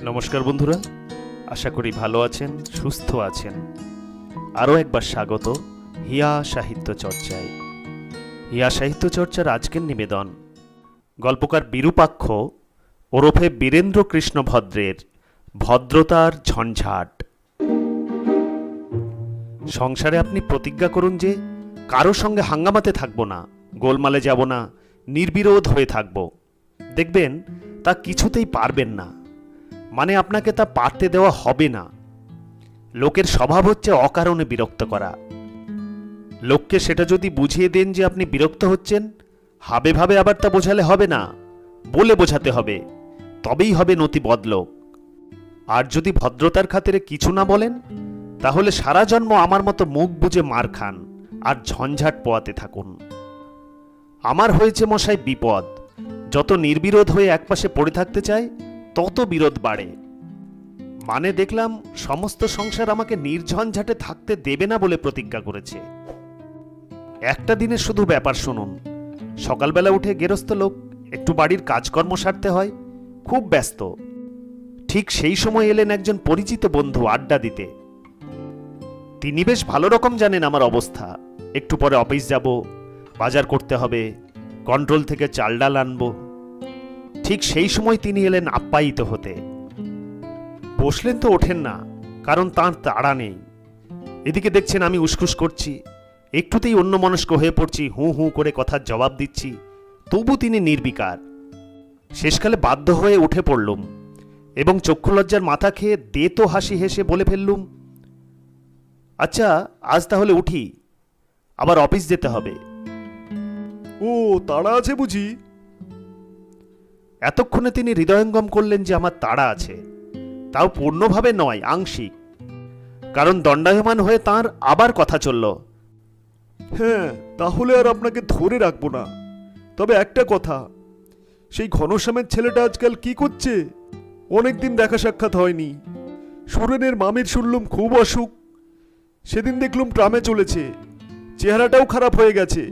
নমস্কার বন্ধুরা, আশা করি ভালো আছেন, সুস্থ আছেন। আরও একবার স্বাগত হিয়া সাহিত্য চর্চায়। হিয়া সাহিত্য চর্চার আজকের নিবেদন গল্পকার বিরূপাক্ষ ওরফে বীরেন্দ্র কৃষ্ণ ভদ্রের ভদ্রতার ঝঞ্ঝাট। সংসারে আপনি প্রতিজ্ঞা করুন যে কারো সঙ্গে হাঙ্গামাতে থাকব না, গোলমালে যাব না, নির্বিরোধ হয়ে থাকব। দেখবেন তা কিছুতেই পারবেন না, মানে আপনাকে তা পারতে দেওয়া হবে না। লোকের স্বভাব হচ্ছে অকারণে বিরক্ত করা। লোককে সেটা যদি বুঝিয়ে দেন যে আপনি বিরক্ত হচ্ছেন, হাবে ভাবে আবার তা বোঝালে হবে না, বলে বোঝাতে হবে, তবেই হবে নতি বদলোক। আর যদি ভদ্রতার খাতিরে কিছু না বলেন, তাহলে সারা জন্ম আমার মতো মুখ বুজে মার খান আর ঝঞ্ঝাট পোয়াতে থাকুন। আমার হয়েছে মশাই বিপদ, যত নির্বিরোধ হয়ে একপাশে পড়ে থাকতে চায় তত বিরোধ বাড়ে। মানে দেখলাম সমস্ত সংসার আমাকে নির্ঝঞ্ঝাটে থাকতে দেবে না বলে প্রতিজ্ঞা করেছে। একটা দিনের শুধু ব্যাপার শুনুন। সকালবেলা উঠে গেরস্থ লোক, একটু বাড়ির কাজকর্ম সারতে হয়, খুব ব্যস্ত। ঠিক সেই সময় এলেন একজন পরিচিত বন্ধু আড্ডা দিতে। তিনি বেশ ভালো রকম জানেন আমার অবস্থা। একটু পরে অফিস যাব, বাজার করতে হবে, কন্ট্রোল থেকে চাল ডাল আনবো। ঠিক সেই সময় তিনি এলেন আপ্যায়িত হতে। বসলেন তো ওঠেন না, কারণ তাঁর তাড়া নেই। এদিকে দেখছেন আমি উসখুস করছি, একটুতেই অন্যমনস্ক হয়ে পড়ছি, হু হু করে কথার জবাব দিচ্ছি, তবু তিনি নির্বিকার। শেষকালে বাধ্য হয়ে উঠে পড়লুম এবং চক্ষুলজ্জার মাথা খেয়ে দেতো হাসি হেসে বলে ফেললুম, আচ্ছা আজ তাহলে উঠি, আবার অফিস যেতে হবে। ও, তাড়া আছে বুঝি? এতক্ষণে তিনি হৃদয়ঙ্গম করলেন যে আমার তাড়া আছে, তাও পূর্ণভাবে নয়, আংশিক। কারণ দণ্ডায়মান হয়ে তাঁর আবার কথা চলল, হ্যাঁ, তাহলে আর আপনাকে ধরে রাখবো না। তবে একটা কথা, সেই ঘনশ্যামের ছেলেটা আজকাল কি করছে? অনেকদিন দেখা সাক্ষাৎ হয়নি। সুরেনের মামির শুনলুম খুব অসুখ। সেদিন দেখলুম ট্রামে চলেছে, চেহারাটাও খারাপ হয়ে গেছে।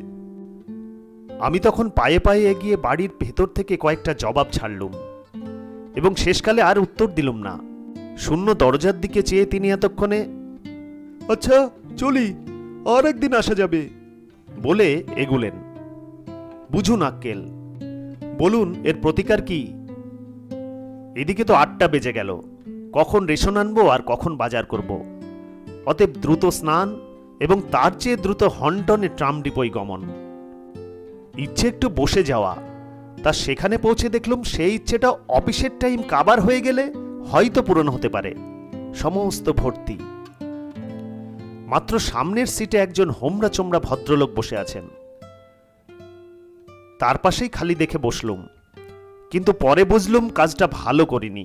আমি তখন পায়ে পায়ে এগিয়ে বাড়ির ভেতর থেকে কয়েকটা জবাব ছাড়লুম এবং শেষকালে আর উত্তর দিলুম না। শূন্য দরজার দিকে চেয়ে তিনি এতক্ষণে, আচ্ছা চলি, আর একদিন আসা যাবে বলে এগুলেন। বুঝুন আক্কেল, বলুন এর প্রতিকার কি? এদিকে তো 8টা বেজে গেল, কখন রেশন আনবো আর কখন বাজার করব। অতএব দ্রুত স্নান এবং তার চেয়ে দ্রুত হন্টনে ট্রাম ডিপোয় গমন। ইচ্ছে একটু বসে যাওয়া, তা সেখানে পৌঁছে দেখলুম সেই ইচ্ছেটা অফিসের টাইম কাবার হয়ে গেলে হয়তো পূরণ হতে পারে। সমস্ত ভর্তি। মাত্র সামনের সিটে একজন হোমরা চোমরা ভদ্রলোক বসে আছেন, তার পাশেই খালি দেখে বসলুম। কিন্তু পরে বুঝলুম কাজটা ভালো করিনি।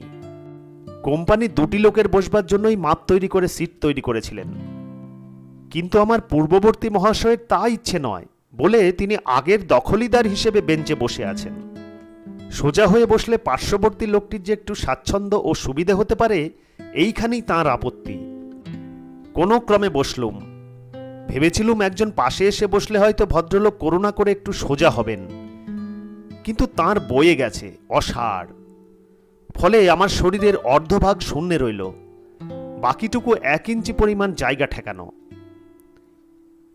কোম্পানি 2টি লোকের বসবার জন্যই মাপ তৈরি করে সিট তৈরি করেছিলেন, কিন্তু আমার পূর্ববর্তী মহাশয়ের তা ইচ্ছে নয় বলে তিনি আগের দখলিদার হিসেবে বেঞ্চে বসে আছেন। সোজা হয়ে বসলে পার্শ্ববর্তী লোকটির যে একটু স্বাচ্ছন্দ্য ও সুবিধে হতে পারে, এইখানেই তাঁর আপত্তি। কোনো ক্রমে বসলুম। ভেবেছিলুম একজন পাশে এসে বসলে হয়তো ভদ্রলোক করুণা করে একটু সোজা হবেন, কিন্তু তাঁর বয়ে গেছে অসাড়। ফলে আমার শরীরের অর্ধভাগ শূন্যে রইল, বাকিটুকু 1 ইঞ্চি পরিমাণ জায়গা ঠেকানো।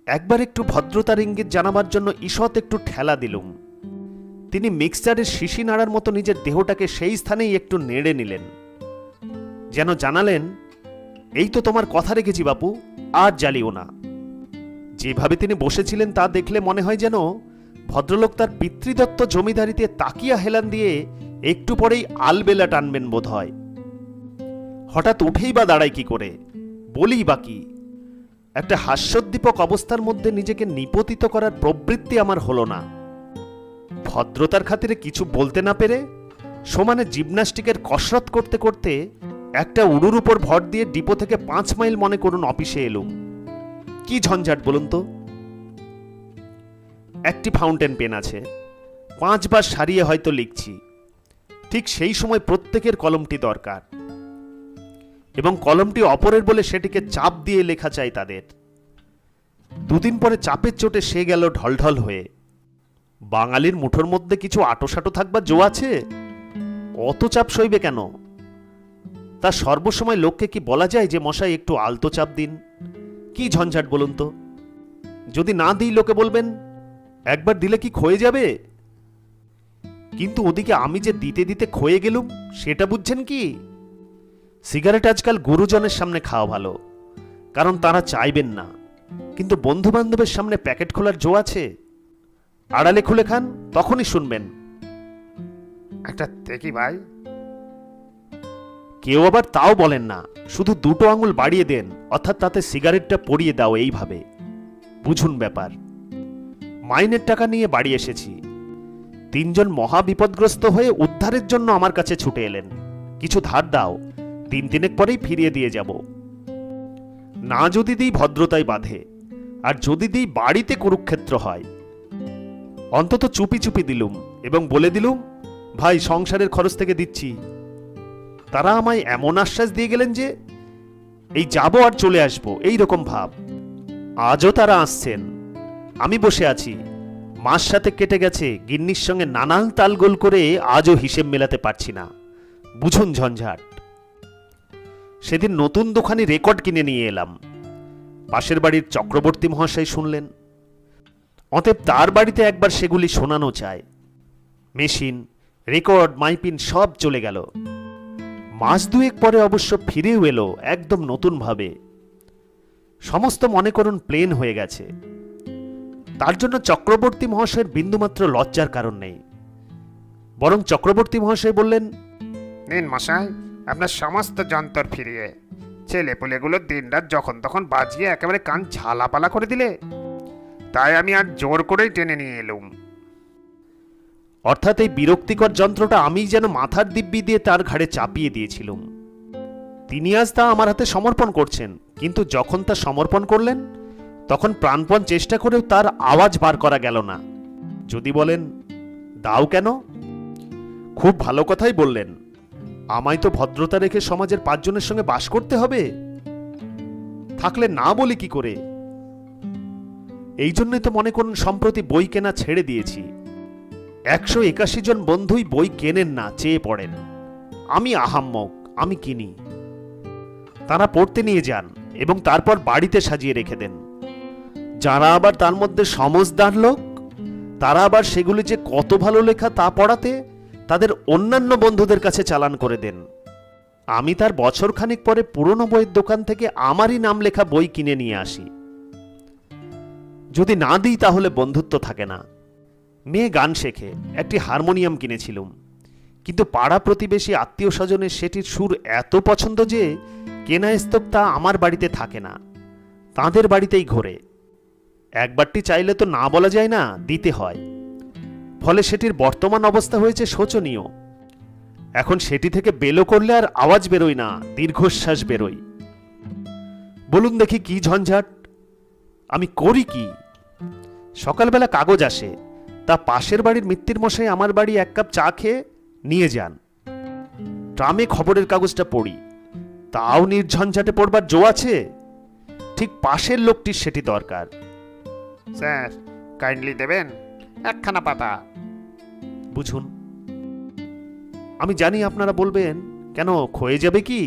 একবার একটু ভদ্রতার ইঙ্গিত জানাবার জন্য ঈষৎ একটু ঠেলা দিলুম। তিনি মিক্সচারের শিশি নাড়ার মতো নিজের দেহটাকে সেই স্থানেই একটু নেড়ে নিলেন, যেন জানালেন, এই তো তোমার কথা রেখেছি বাপু, আর জ্বালিও না। যেভাবে তিনি বসেছিলেন তা দেখলে মনে হয় যেন ভদ্রলোক তার পিতৃদত্ত জমিদারিতে তাকিয়া হেলান দিয়ে একটু পরেই আলবেলা টানবেন বোধ হয়। হঠাৎ উঠেই বা দাঁড়াই কি করে, বলি বা কি? একটা হাস্যোদ্দীপক অবস্থার মধ্যে নিজেকে নিপতিত করার প্রবৃত্তি আমার হলো না। ভদ্রতার খাতিরে কিছু বলতে না পেরে সমানে জিমন্যাস্টিকের কসরত করতে করতে একটা উড়ুর উপর ভর দিয়ে ডিপো থেকে 5 মাইল মনে করুন অফিসে এলুম। কি ঝঞ্ঝাট বলুন তো! একটি ফাউন্টেন পেন আছে, 5 বার সারিয়ে হয়তো লিখছি। ঠিক সেই সময় প্রত্যেকের কলমটি দরকার, এবং কলমটি অপরের বলে সেটিকে চাপ দিয়ে লেখা চাই তাদের। 2 দিন পরে চাপের চোটে সে গেল ঢলঢল হয়ে। বাঙালির মুঠোর মধ্যে কিছু আটোসাটো থাকবার জো আছে? অত চাপ সইবে কেন? তা সর্বসময় লোককে কি বলা যায় যে মশাই একটু আলতো চাপ দিন? কি ঝঞ্ঝাট বলুন তো? যদি না দিই লোকে বলবেন একবার দিলে কি ক্ষয়ে যাবে? কিন্তু ওদিকে আমি যে দিতে দিতে ক্ষয়ে গেলুম সেটা বুঝছেন কি? সিগারেট আজকাল গুরুজনের সামনে খাওয়া ভালো, কারণ তারা চাইবেন না, কিন্তু বন্ধু বান্ধবের সামনে প্যাকেট খোলার জো আছে। আড়ালে খুলে খান, তখনই শুনবেন একটা দেখি ভাই। কেউ আবার তাও বলেন না, শুধু দুটো আঙুল বাড়িয়ে দেন, অর্থাৎ তাতে সিগারেটটা পরিয়ে দাও, এইভাবে। বুঝুন ব্যাপার। মাইনের টাকা নিয়ে বাড়ি এসেছি। 3 জন মহা বিপদগ্রস্ত হয়ে উদ্ধারের জন্য আমার কাছে ছুটে এলেন। কিছু ধার দাও, 3 দিনের পরেই ফিরিয়ে দিয়ে যাব। না যদি দিই ভদ্রতায় বাঁধে, আর যদি দিই বাড়িতে কুরুক্ষেত্র হয়। অন্তত চুপি চুপি দিলুম এবং বলে দিলুম, ভাই সংসারের খরচ থেকে দিচ্ছি। তারা আমায় এমন আশ্বাস দিয়ে গেলেন যে এই যাব আর চলে আসবো, এই রকম ভাব। আজও তারা আসছেন, আমি বসে আছি। মাস সাথে কেটে গেছে, গিন্নির সঙ্গে নানান তালগোল করে আজও হিসেব মেলাতে পারছি না। বুঝুন ঝঞ্ঝাট। সেদিন নতুন দোকানি রেকর্ড কিনে নিয়ে এলাম। পাশের বাড়ির চক্রবর্তী মহাশয় শুনলেন। অতএব তার বাড়িতে একবার সেগুলি শোনানো চায়। মেশিন, রেকর্ড, মাইপিন সব চলে গেল। মাস 2 পরে অবশ্য ফিরেও এলো একদম নতুন ভাবে। সমস্ত মনে করুন প্লেন হয়ে গেছে। তার জন্য চক্রবর্তী মহাশয়ের বিন্দুমাত্র লজ্জার কারণ নেই। বরং চক্রবর্তী মহাশয় বললেন, নিন মশাই আপনার সমস্ত যন্ত্র ফিরিয়ে। ছেলেপুলেগুলো দিনরাত যখন তখন বাজিয়ে একেবারে কান ঝালাপালা করে দিলে, তাই আমি আর জোর করেই টেনে নিয়ে এলুম। অর্থাৎ এই বিরক্তিকর যন্ত্রটা আমি যেন মাথার দিব্যি দিয়ে তার ঘাড়ে চাপিয়ে দিয়েছিলাম। তিনি আজ তা আমার হাতে সমর্পণ করছেন, কিন্তু যখন তা সমর্পণ করলেন তখন প্রাণপণ চেষ্টা করেও তার আওয়াজ বার করা গেল না। যদি বলেন দাও কেন, খুব ভালো কথাই বললেন। আমায় তো ভদ্রতা রেখে সমাজের 5 জনের সঙ্গে বাস করতে হবে, থাকলে না বলি কি করে? এই জন্যই তো মনে করুন সম্প্রতি বই কেনা ছেড়ে দিয়েছি। 181 জন বন্ধুই বই কেনেন না, চেয়ে পড়েন। আমি আহাম্মক, আমি কিনি। তারা পড়তে নিয়ে যান এবং তারপর বাড়িতে সাজিয়ে রেখে দেন। যারা আবার তার মধ্যে সমজদার লোক, তারা আবার সেগুলি যে কত ভালো লেখা তা পড়াতে তাদের অন্যান্য বন্ধুদের কাছে চালান করে দেন। আমি তার বছরখানেক পরে পুরনো বইয়ের দোকান থেকে আমারই নাম লেখা বই কিনে নিয়ে আসি। যদি না দিই তাহলে বন্ধুত্ব থাকে না। মেয়ে গান শেখে, একটি হারমোনিয়াম কিনেছিলুম, কিন্তু পাড়া প্রতিবেশী আত্মীয় স্বজনের সেটির সুর এত পছন্দ যে কেনা স্তব তা আমার বাড়িতে থাকে না, তাঁদের বাড়িতেই ঘোরে। একবারটি চাইলে তো না বলা যায় না, দিতে হয়। ফলে সেটির বর্তমান অবস্থা হয়েছে শোচনীয়। এখন সেটি থেকে বেলো করলে আর আওয়াজ বেরোয় না, দীর্ঘশ্বাস বেরোয়। বলুন দেখি কি ঝঞ্ঝাট! আমি করি কি? সকালবেলা কাগজ আসে, তা পাশের বাড়ির মিত্তির মশাই আমার বাড়ি 1 কাপ চা খেয়ে নিয়ে যান। ট্রামে খবরের কাগজটা পড়ি, তাও নির্ঝঞ্ঝাটে পড়বার জো আছে? ঠিক পাশের লোকটির সেটি দরকার। স্যার কাইন্ডলি দেবেন 1খানা পাতা। বুঝুন। আমি জানি আপনারা বলবেন, কেন ক্ষয়ে যাবে কি?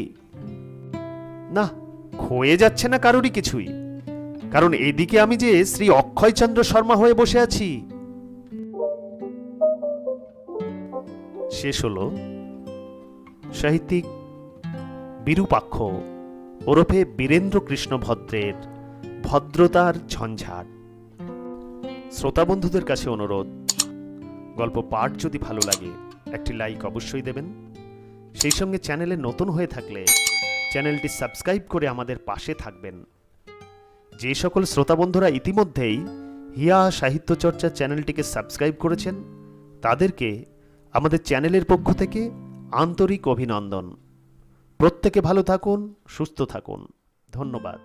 না, ক্ষয়ে যাচ্ছে না কারোরই কিছুই, কারণ এদিকে আমি যে শ্রী অক্ষয়চন্দ্র শর্মা হয়ে বসে আছি। শেষ হলো সাহিত্যিক বিরূপাক্ষ ওরফে বীরেন্দ্র কৃষ্ণ ভদ্রের ভদ্রতার ঝঞ্ঝাট। শ্রোতা বন্ধুদের কাছে অনুরোধ, গল্প পাঠ যদি ভালো লাগে একটি লাইক অবশ্যই দেবেন। সেই সঙ্গে চ্যানেলে নতুন হয়ে থাকলে চ্যানেলটি সাবস্ক্রাইব করে আমাদের পাশে থাকবেন। যে সকল শ্রোতা বন্ধুরা ইতিমধ্যেই হিয়া সাহিত্য চর্চা চ্যানেলটিকে সাবস্ক্রাইব করেছেন তাদেরকে আমাদের চ্যানেলের পক্ষ থেকে আন্তরিক অভিনন্দন। প্রত্যেকে ভালো থাকুন, সুস্থ থাকুন। ধন্যবাদ।